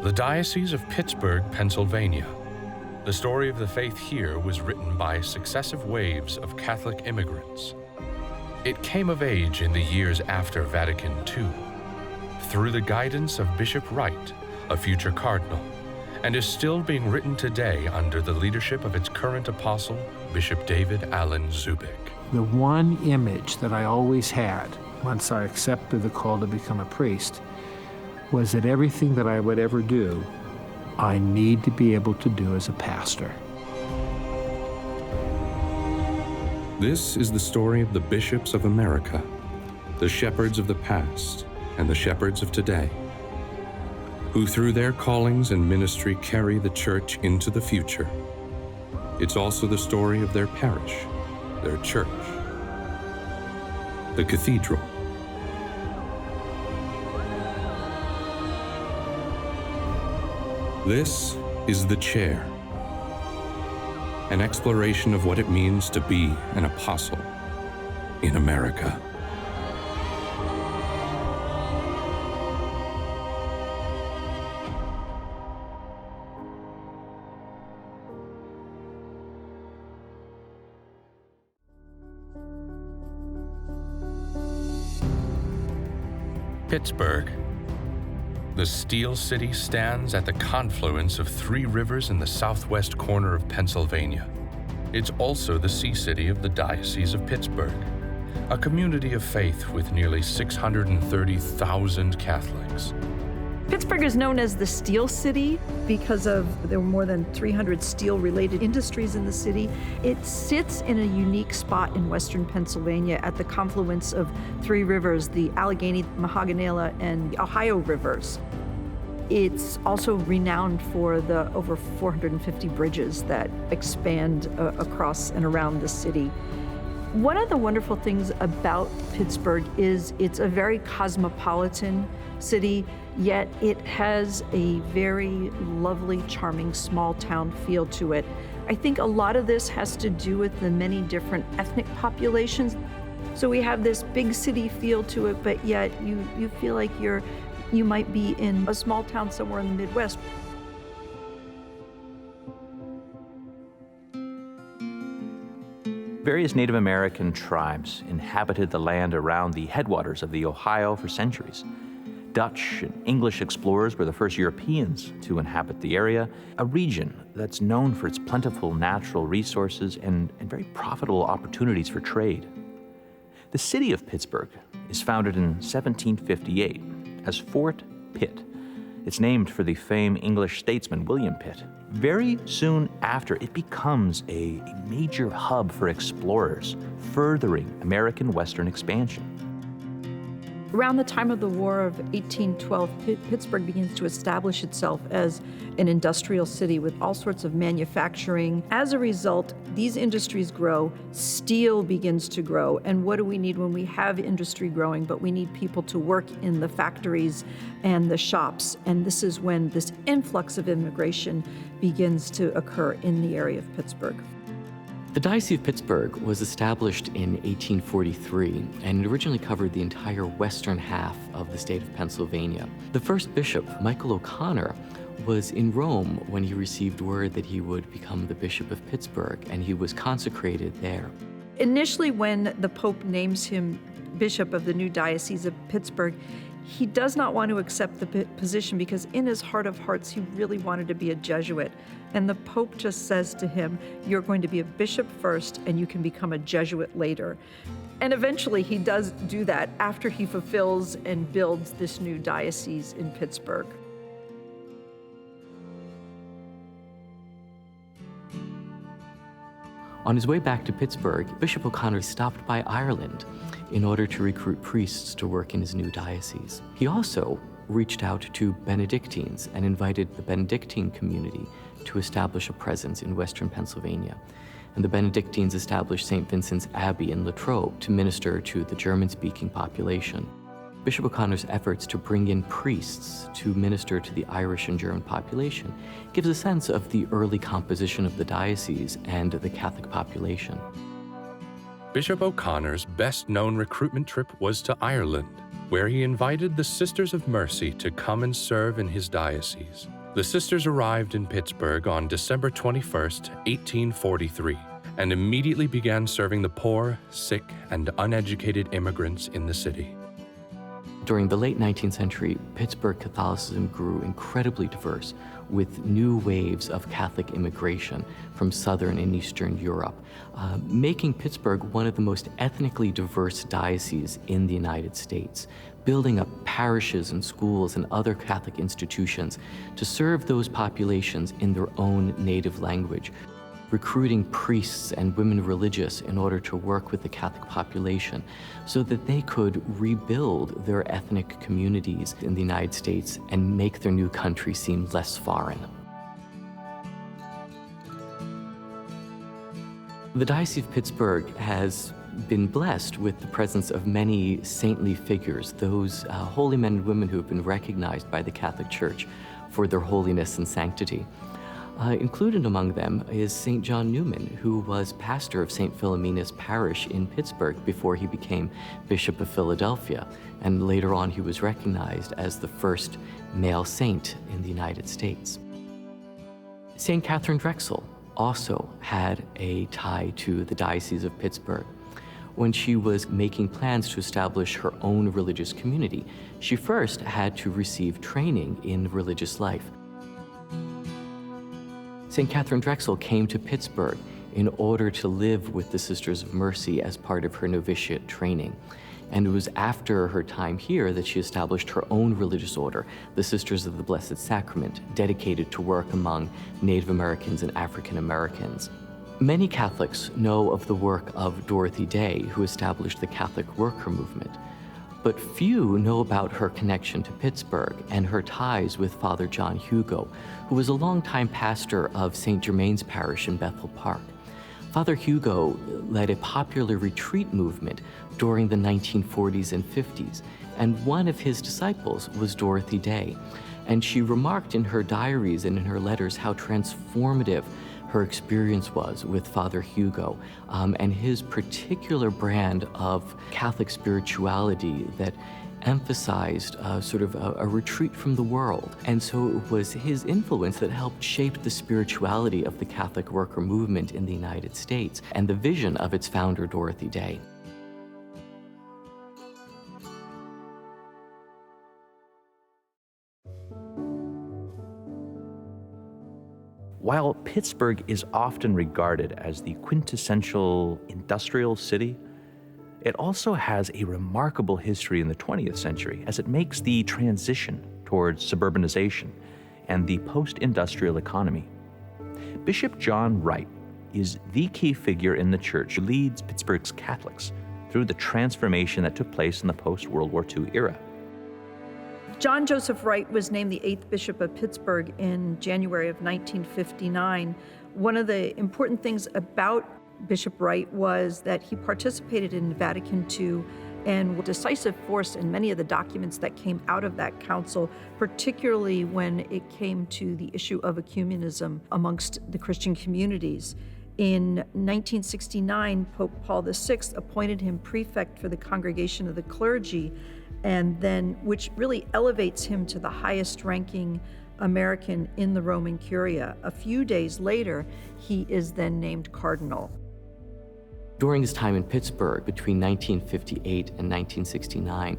The Diocese of Pittsburgh, Pennsylvania. The story of the faith here was written by successive waves of Catholic immigrants. It came of age in the years after Vatican II, through the guidance of Bishop Wright, a future cardinal, and is still being written today under the leadership of its current apostle, Bishop David Allen Zubik. The one image that I always had once I accepted the call to become a priest was that everything that I would ever do, I need to be able to do as a pastor. This is the story of the bishops of America, the shepherds of the past and the shepherds of today, who through their callings and ministry carry the church into the future. It's also the story of their parish, their church, the Cathedral. This is The Chair, an exploration of what it means to be an apostle in America. Pittsburgh. The Steel City stands at the confluence of three rivers in the southwest corner of Pennsylvania. It's also the sea city of the Diocese of Pittsburgh, a community of faith with nearly 630,000 Catholics. Pittsburgh is known as the Steel City because there were more than 300 steel-related industries in the city. It sits in a unique spot in western Pennsylvania at the confluence of three rivers, the Allegheny, Monongahela, and the Ohio rivers. It's also renowned for the over 450 bridges that expand across and around the city. One of the wonderful things about Pittsburgh is it's a very cosmopolitan city, yet it has a very lovely, charming, small town feel to it. I think a lot of this has to do with the many different ethnic populations. So we have this big city feel to it, but yet you feel like you might be in a small town somewhere in the Midwest. Various Native American tribes inhabited the land around the headwaters of the Ohio for centuries. Dutch and English explorers were the first Europeans to inhabit the area, a region that's known for its plentiful natural resources and very profitable opportunities for trade. The city of Pittsburgh is founded in 1758 as Fort Pitt. It's named for the famed English statesman William Pitt. Very soon after, it becomes a major hub for explorers, furthering American Western expansion. Around the time of the War of 1812, Pittsburgh begins to establish itself as an industrial city with all sorts of manufacturing. As a result, these industries grow, steel begins to grow, and what do we need when we have industry growing? But we need people to work in the factories and the shops, and this is when this influx of immigration begins to occur in the area of Pittsburgh. The Diocese of Pittsburgh was established in 1843 and it originally covered the entire western half of the state of Pennsylvania. The first bishop, Michael O'Connor, was in Rome when he received word that he would become the Bishop of Pittsburgh, and he was consecrated there. Initially, when the Pope names him Bishop of the new Diocese of Pittsburgh, he does not want to accept the position because in his heart of hearts, he really wanted to be a Jesuit. And the Pope just says to him, you're going to be a bishop first and you can become a Jesuit later. And eventually he does do that after he fulfills and builds this new diocese in Pittsburgh. On his way back to Pittsburgh, Bishop O'Connor stopped by Ireland in order to recruit priests to work in his new diocese. He also reached out to Benedictines and invited the Benedictine community to establish a presence in western Pennsylvania. And the Benedictines established St. Vincent's Abbey in Latrobe to minister to the German-speaking population. Bishop O'Connor's efforts to bring in priests to minister to the Irish and German population gives a sense of the early composition of the diocese and the Catholic population. Bishop O'Connor's best-known recruitment trip was to Ireland, where he invited the Sisters of Mercy to come and serve in his diocese. The sisters arrived in Pittsburgh on December 21, 1843, and immediately began serving the poor, sick, and uneducated immigrants in the city. During the late 19th century, Pittsburgh Catholicism grew incredibly diverse, with new waves of Catholic immigration from Southern and Eastern Europe, making Pittsburgh one of the most ethnically diverse dioceses in the United States, building up parishes and schools and other Catholic institutions to serve those populations in their own native language, recruiting priests and women religious in order to work with the Catholic population so that they could rebuild their ethnic communities in the United States and make their new country seem less foreign. The Diocese of Pittsburgh has been blessed with the presence of many saintly figures, those holy men and women who have been recognized by the Catholic Church for their holiness and sanctity. Included among them is St. John Newman, who was pastor of St. Philomena's Parish in Pittsburgh before he became Bishop of Philadelphia, and later on he was recognized as the first male saint in the United States. St. Catherine Drexel also had a tie to the Diocese of Pittsburgh. When she was making plans to establish her own religious community, she first had to receive training in religious life. St. Catherine Drexel came to Pittsburgh in order to live with the Sisters of Mercy as part of her novitiate training. And it was after her time here that she established her own religious order, the Sisters of the Blessed Sacrament, dedicated to work among Native Americans and African Americans. Many Catholics know of the work of Dorothy Day, who established the Catholic worker movement. But few know about her connection to Pittsburgh and her ties with Father John Hugo, who was a longtime pastor of St. Germain's Parish in Bethel Park. Father Hugo led a popular retreat movement during the 1940s and 50s, and one of his disciples was Dorothy Day. And she remarked in her diaries and in her letters how transformative her experience was with Father Hugo and his particular brand of Catholic spirituality that emphasized sort of a retreat from the world. And so it was his influence that helped shape the spirituality of the Catholic worker movement in the United States and the vision of its founder, Dorothy Day. While Pittsburgh is often regarded as the quintessential industrial city, it also has a remarkable history in the 20th century as it makes the transition towards suburbanization and the post-industrial economy. Bishop John Wright is the key figure in the church who leads Pittsburgh's Catholics through the transformation that took place in the post-World War II era. John Joseph Wright was named the 8th Bishop of Pittsburgh in January of 1959. One of the important things about Bishop Wright was that he participated in Vatican II and was a decisive force in many of the documents that came out of that council, particularly when it came to the issue of ecumenism amongst the Christian communities. In 1969, Pope Paul VI appointed him prefect for the Congregation of the Clergy, and then which really elevates him to the highest ranking American in the Roman Curia. A few days later, he is then named cardinal. During his time in Pittsburgh between 1958 and 1969,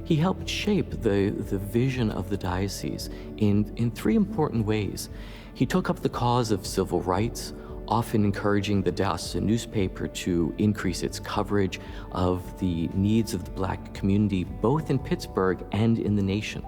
he helped shape the vision of the diocese in three important ways. He took up the cause of civil rights, often encouraging the diocesan newspaper to increase its coverage of the needs of the Black community, both in Pittsburgh and in the nation.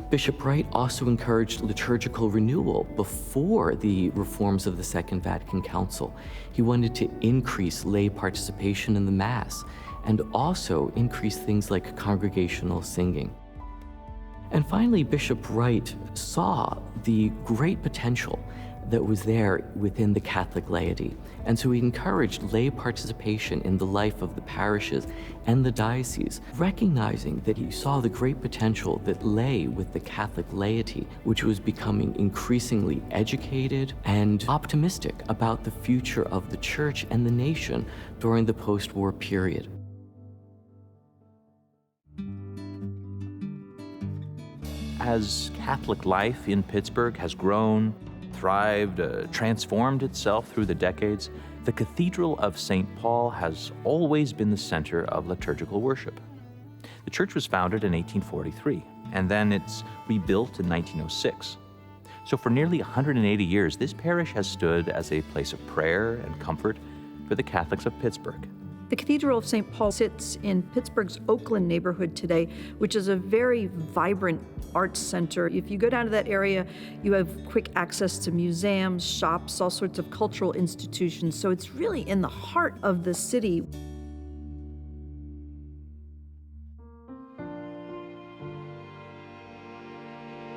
Bishop Wright also encouraged liturgical renewal before the reforms of the Second Vatican Council. He wanted to increase lay participation in the Mass and also increase things like congregational singing. And finally, Bishop Wright saw the great potential that was there within the Catholic laity. And so he encouraged lay participation in the life of the parishes and the diocese, recognizing that he saw the great potential that lay with the Catholic laity, which was becoming increasingly educated and optimistic about the future of the church and the nation during the post-war period. As Catholic life in Pittsburgh has grown, thrived, transformed itself through the decades, the Cathedral of St. Paul has always been the center of liturgical worship. The church was founded in 1843, and then it's rebuilt in 1906. So for nearly 180 years, this parish has stood as a place of prayer and comfort for the Catholics of Pittsburgh. The Cathedral of St. Paul sits in Pittsburgh's Oakland neighborhood today, which is a very vibrant arts center. If you go down to that area, you have quick access to museums, shops, all sorts of cultural institutions. So it's really in the heart of the city.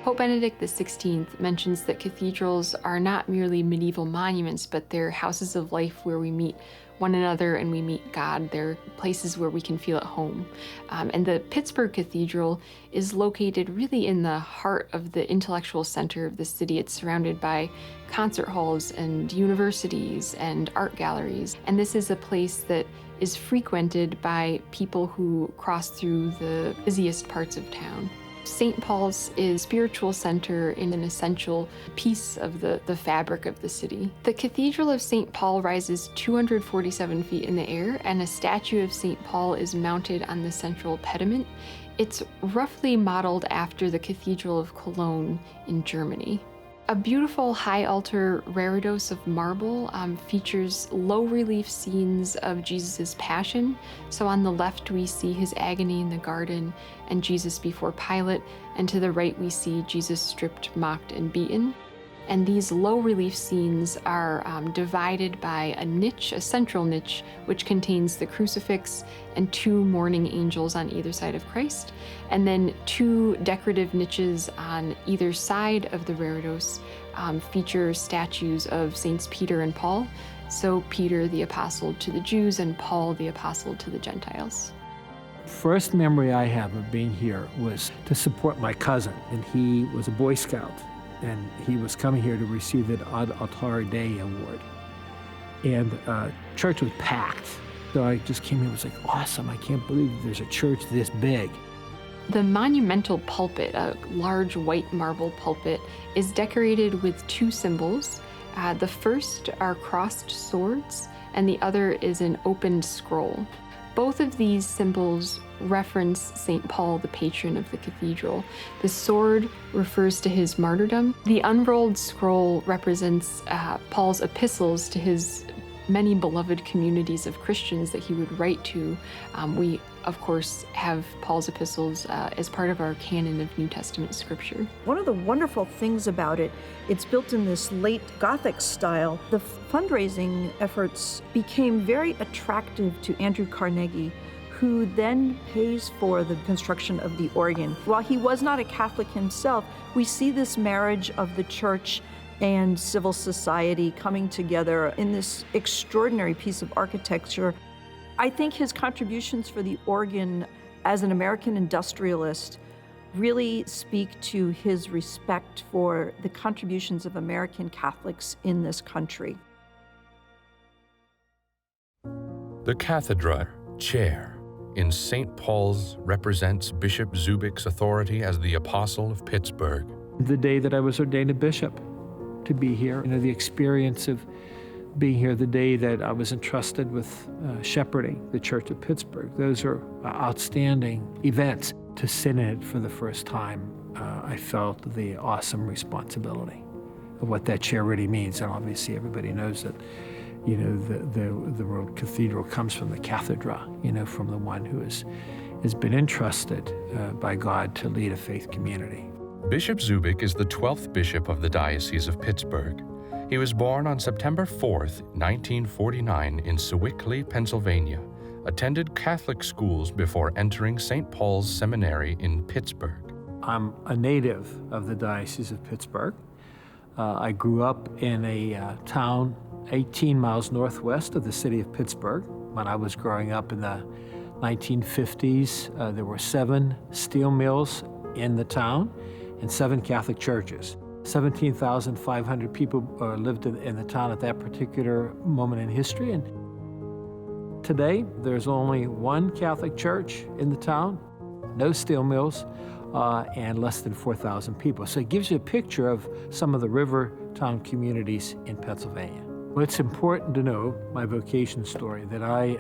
Pope Benedict XVI mentions that cathedrals are not merely medieval monuments, but they're houses of life where we meet one another and we meet God. They're places where we can feel at home. And the Pittsburgh Cathedral is located really in the heart of the intellectual center of the city. It's surrounded by concert halls and universities and art galleries. And this is a place that is frequented by people who cross through the busiest parts of town. St. Paul's is a spiritual center and an essential piece of the fabric of the city. The Cathedral of St. Paul rises 247 feet in the air, and a statue of St. Paul is mounted on the central pediment. It's roughly modeled after the Cathedral of Cologne in Germany. A beautiful high altar reredos of marble features low relief scenes of Jesus' passion. So on the left we see his agony in the garden and Jesus before Pilate, and to the right we see Jesus stripped, mocked, and beaten. And these low relief scenes are divided by a niche, a central niche, which contains the crucifix and two mourning angels on either side of Christ, and then two decorative niches on either side of the reredos feature statues of Saints Peter and Paul. So Peter the apostle to the Jews and Paul the apostle to the Gentiles. First memory I have of being here was to support my cousin, and he was a Boy Scout. And he was coming here to receive the Ad Altar Dei Award. And church was packed. So I just came here, it was like, awesome, I can't believe there's a church this big. The monumental pulpit, a large white marble pulpit, is decorated with two symbols. The first are crossed swords, and the other is an opened scroll. Both of these symbols reference St. Paul, the patron of the cathedral. The sword refers to his martyrdom. The unrolled scroll represents Paul's epistles to his many beloved communities of Christians that he would write to. We, of course, have Paul's epistles as part of our canon of New Testament scripture. One of the wonderful things about it, it's built in this late Gothic style. The fundraising efforts became very attractive to Andrew Carnegie, who then pays for the construction of the organ. While he was not a Catholic himself, we see this marriage of the church and civil society coming together in this extraordinary piece of architecture. I think his contributions for the organ as an American industrialist really speak to his respect for the contributions of American Catholics in this country. The cathedra chair in St. Paul's represents Bishop Zubik's authority as the Apostle of Pittsburgh. The day that I was ordained a bishop, to be here, the experience of being here, the day that I was entrusted with shepherding the Church of Pittsburgh, those are outstanding events. To sit in it for the first time, I felt the awesome responsibility of what that chair really means. And obviously everybody knows that the word cathedral comes from the cathedra, from the one who has been entrusted by God to lead a faith community. Bishop Zubik is the 12th bishop of the Diocese of Pittsburgh. He was born on September 4th, 1949 in Sewickley, Pennsylvania, attended Catholic schools before entering St. Paul's Seminary in Pittsburgh. I'm a native of the Diocese of Pittsburgh. I grew up in a town 18 miles northwest of the city of Pittsburgh. When I was growing up in the 1950s, there were 7 steel mills in the town and 7 Catholic churches. 17,500 people lived in the town at that particular moment in history. And today, there's only 1 Catholic church in the town, no steel mills, and less than 4,000 people. So it gives you a picture of some of the river town communities in Pennsylvania. Well, it's important to know my vocation story, that I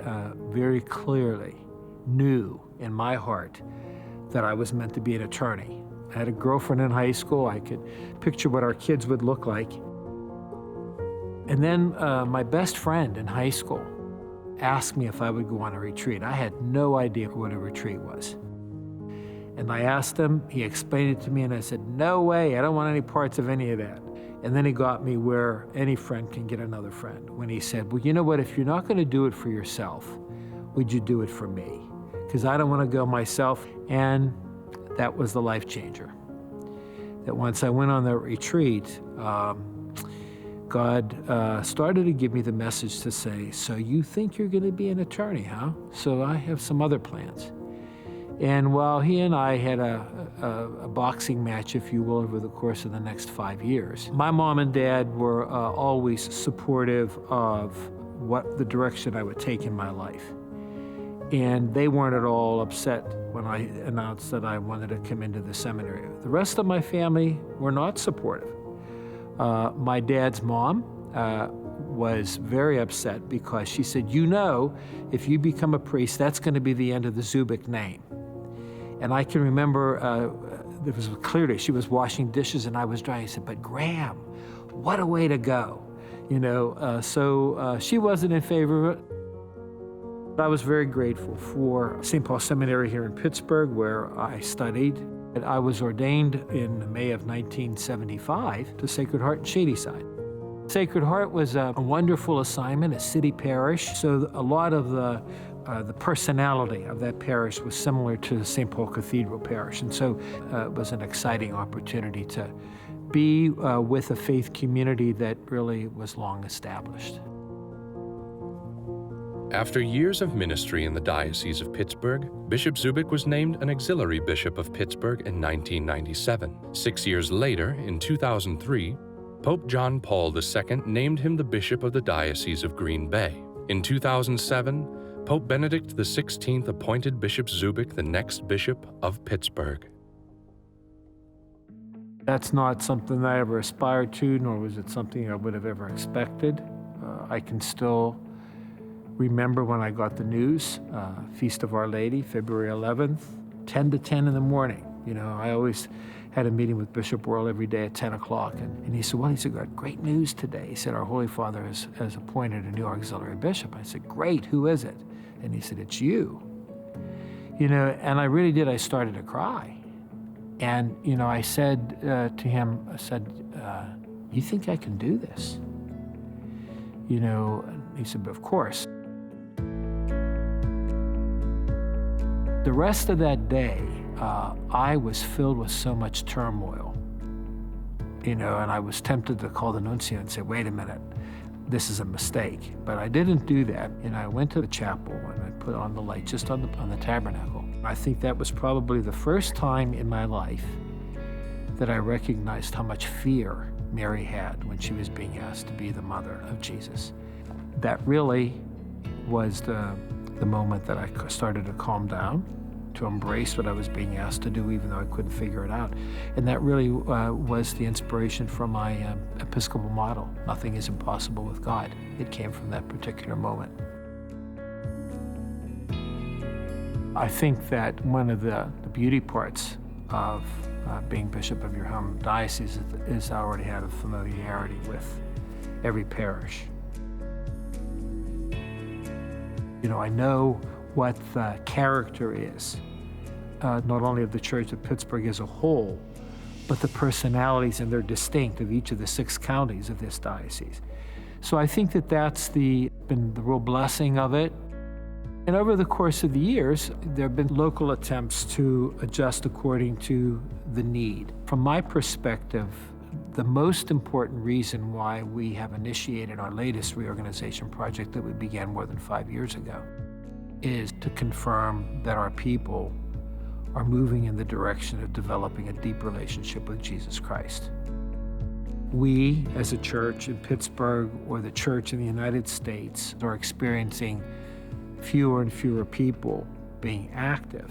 very clearly knew in my heart that I was meant to be an attorney. I had a girlfriend in high school. I could picture what our kids would look like. And then my best friend in high school asked me if I would go on a retreat. I had no idea what a retreat was. And I asked him, he explained it to me, and I said, no way, I don't want any parts of any of that. And then he got me where any friend can get another friend, when he said, well, you know what, if you're not going to do it for yourself, would you do it for me? Because I don't want to go myself. And that was the life changer. That once I went on that retreat, God started to give me the message to say, so you think you're going to be an attorney, huh? So I have some other plans. And while he and I had a boxing match, if you will, over the course of the next 5 years, my mom and dad were always supportive of what the direction I would take in my life. And they weren't at all upset when I announced that I wanted to come into the seminary. The rest of my family were not supportive. My dad's mom was very upset because she said, you know, if you become a priest, that's going to be the end of the Zubik name. And I can remember, it was clearly, she was washing dishes and I was drying. I said, but Graham, what a way to go. You know, so she wasn't in favor of it. But I was very grateful for St. Paul Seminary here in Pittsburgh, where I studied. And I was ordained in May of 1975 to Sacred Heart in Shadyside. Sacred Heart was a wonderful assignment, a city parish, so a lot of the personality of that parish was similar to the St. Paul Cathedral parish, and so it was an exciting opportunity to be with a faith community that really was long established. After years of ministry in the Diocese of Pittsburgh, Bishop Zubik was named an auxiliary bishop of Pittsburgh in 1997. 6 years later, in 2003, Pope John Paul II named him the Bishop of the Diocese of Green Bay. In 2007, Pope Benedict XVI appointed Bishop Zubik the next bishop of Pittsburgh. That's not something I ever aspired to, nor was it something I would have ever expected. I can still remember when I got the news, Feast of Our Lady, February 11th, 10 to 10 in the morning. You know, I always had a meeting with Bishop Worrell every day at 10 o'clock. And he said, well, he said, got great news today. He said, our Holy Father has appointed a new auxiliary bishop. I said, great, who is it? And he said, it's you. You know, and I really did. I started to cry. And, you know, I said to him, I said, you think I can do this? You know, he said, but of course. The rest of that day, I was filled with so much turmoil, you know, and I was tempted to call the nuncio and say, wait a minute, this is a mistake. But I didn't do that, and I went to the chapel and I put on the light just on the tabernacle. I think that was probably the first time in my life that I recognized how much fear Mary had when she was being asked to be the mother of Jesus. That really was the moment that I started to calm down, to embrace what I was being asked to do, even though I couldn't figure it out. And that really was the inspiration for my Episcopal model. Nothing is impossible with God. It came from that particular moment. I think that one of the beauty parts of being bishop of your home diocese is I already had a familiarity with every parish. You know, I know what the character is, not only of the Church of Pittsburgh as a whole, but the personalities, and they're distinct, of each of the 6 counties of this diocese. So I think that that's been the real blessing of it. And over the course of the years, there have been local attempts to adjust according to the need. From my perspective, the most important reason why we have initiated our latest reorganization project that we began more than 5 years ago is to confirm that our people are moving in the direction of developing a deep relationship with Jesus Christ. We, as a church in Pittsburgh or the church in the United States, are experiencing fewer and fewer people being active.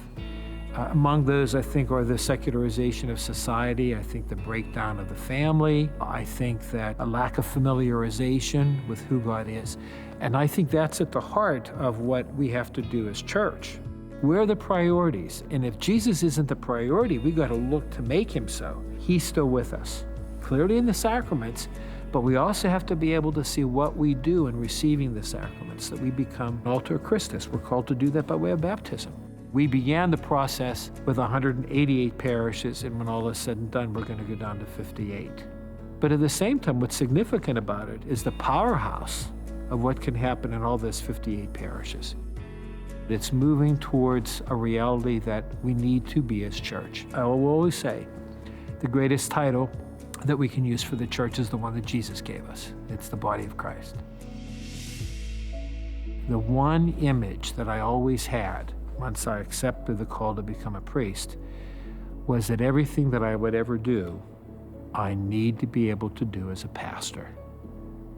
Among those, I think, are the secularization of society. I think the breakdown of the family. I think that a lack of familiarization with who God is. And I think that's at the heart of what we have to do as church. Where are the priorities? And if Jesus isn't the priority, we got to look to make him so. He's still with us, clearly in the sacraments, but we also have to be able to see what we do in receiving the sacraments, that we become alter Christus. We're called to do that by way of baptism. We began the process with 188 parishes, and when all is said and done, we're going to go down to 58. But at the same time, what's significant about it is the powerhouse of what can happen in all those 58 parishes. It's moving towards a reality that we need to be as church. I will always say, the greatest title that we can use for the church is the one that Jesus gave us. It's the body of Christ. The one image that I always had once I accepted the call to become a priest was that everything that I would ever do, I need to be able to do as a pastor.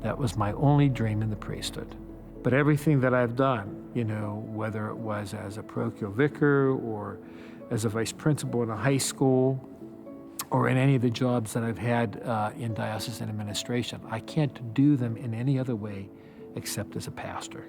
That was my only dream in the priesthood. But everything that I've done, whether it was as a parochial vicar or as a vice principal in a high school or in any of the jobs that I've had in diocesan administration, I can't do them in any other way except as a pastor.